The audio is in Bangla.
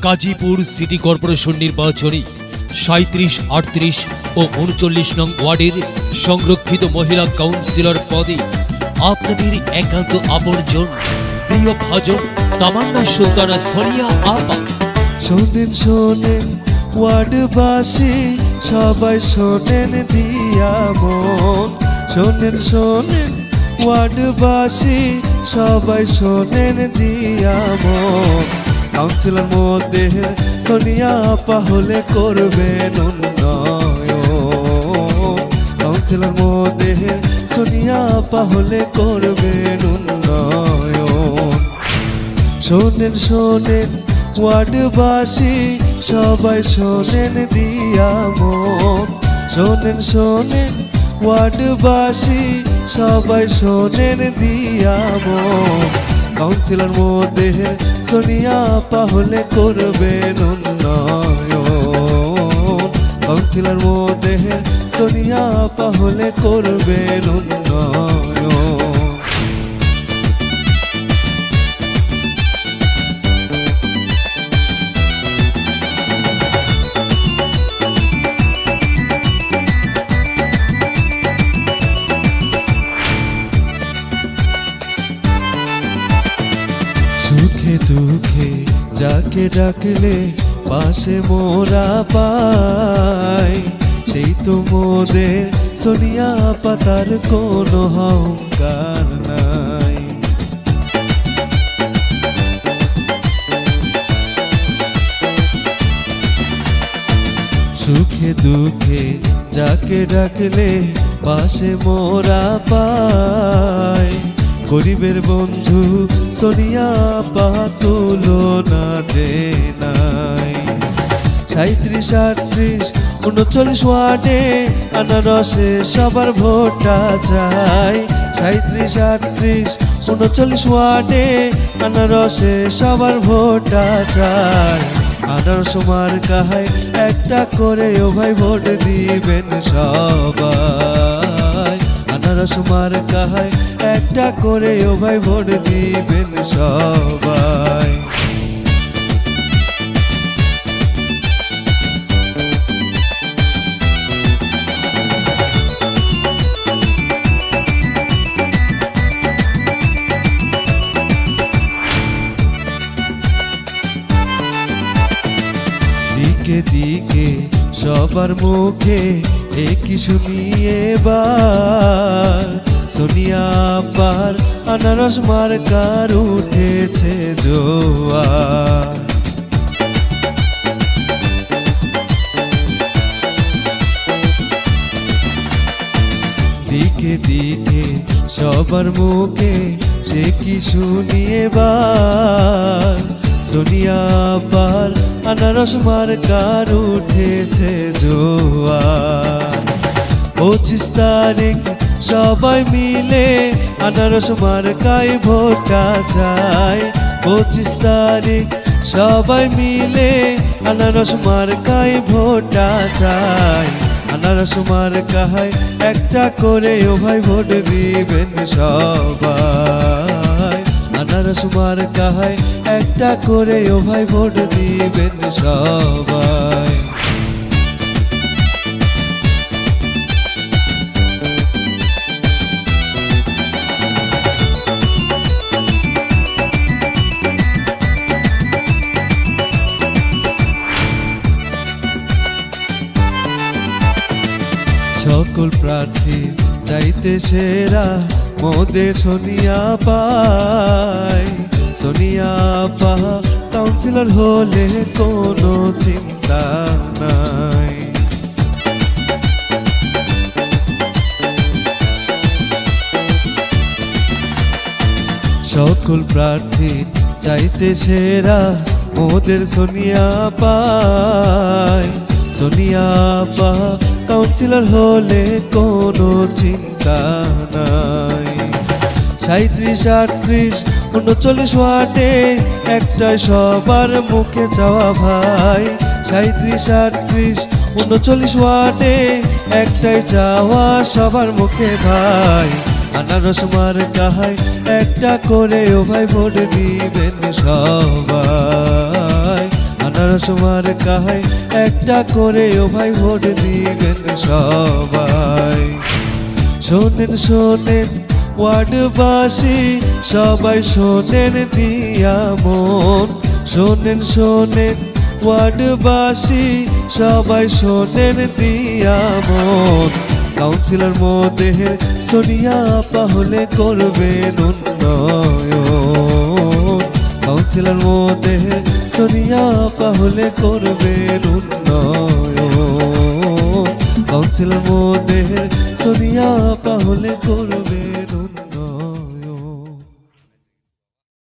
গাজীপুর সিটি কর্পোরেশন নির্বাচনে 37, 38 ও 39 নং ওয়ার্ডের সংরক্ষিত মহিলা কাউন্সিলর পদে আপনাদের একান্ত আপনজন প্রিয় ভাজন তামান্না সুলতানা সোনিয়া আপা। শোনেন শোনেন ওয়ার্ডবাসী সবাই শোনেন দিয়া মন, শোনেন শোনেন ওয়ার্ডবাসী সবাই শোনেন দিয়া মন। কাউন্সিলর মধ্যে সোনিয়া আপা হলে করবেন উন্নয়ন, কাউন্সিলর মধ্যে সোনিয়া আপা হলে করবেন উন্নয়ন। শোনেন শোনেন ওয়ার্ডবাসী সবাই শোনেন দিয়া মন, শোনেন শোনেন ওয়ার্ডবাসী সবাই শোনেন দিয়া মন। কাউন্সিলর মধ্যে সোনিয়া আপা হলে করবেন উন্নয়ন, কাউন্সিলর মধ্যে সোনিয়া আপা হলে করবেন উন্নয়ন। সুখে দুঃখে যাকে ডাকলে পাশে মোরা পাই, সেই তো মোদের সোনিয়া আপা, তার কোনো অহংকার নাই। সুখে দুঃখে যাকে ডাকলে পাশে মোরা পাই, গরিবের বন্ধু সোনিয়া আপা তুলনা যে নাই। 37, 38, 39 ওয়ার্ডে আনারসে সবার ভোটটা চাই। 37, 38, 39 ওয়ার্ডে আনারসে সবার ভোটটা চাই। আনারস মার্কায় একটা করে ও ভাই ভোট দিবেন সবাই, আনারস মার্কায় একটা করে ও ভাই ভোট দিবেন সবাই। দিকে দিকে সবার মুখে একই শুনিয়ে বার, সোনিয়া আপার আনারস মার্কার উঠেছে জোয়ার। দিকে দিকে সবার মুখে সে কি শুনিয়ে বার, সোনিয়া আপার আনারস মার্কার উঠেছে জোয়ার। 25 তারিখ সবাই মিলে আনারস মার্কায় ভোটটা চাই। 25 তারিখ সবাই মিলে আনারস মার্কায় ভোটটা চাই। আনারস মার্কায় একটা করে ও ভাই ভোট দিবেন সবাই, আনারস মার্কায় একটা করে ও ভাই ভোট দিবেন সবাই। সকল প্রার্থী চাইতে সেরা মোদের সোনিয়া পাই, সোনিয়া আপা কাউন্সিলর হলে কোনো চিন্তা নাই। সকল প্রার্থী চাইতে সেরা মোদের সোনিয়া পাই, সোনিয়া আপা কাউন্সিলর হলে কোনো চিন্তা নাই। 37, 38, 39 ওয়ার্ডে একটাই সবার মুখে চাওয়া ভাই। 37, 38, 39 ওয়ার্ডে একটাই চাওয়া সবার মুখে ভাই। আনারস মার্কায় একটা করে ও ভাই ভোট দিবেন সবাই, আনারস মার্কায় একটা করে ও ভাই ভোট দিবেন সবাই। শোনেন শোনেন ওয়ার্ডবাসী সবাই শোনেন দিয়া মন, শোনেন শোনেন ওয়ার্ডবাসী সবাই শোনেন দিয়া মন। কাউন্সিলর মোদের সোনিয়া আপা হলে করবেন উন্নয়ন, কাউন্সিলর মোদের সোনিয়া আপা হলে করবেন উন্নয়ন, কাউন্সিলর মোদের সোনিয়া আপা হলে করবে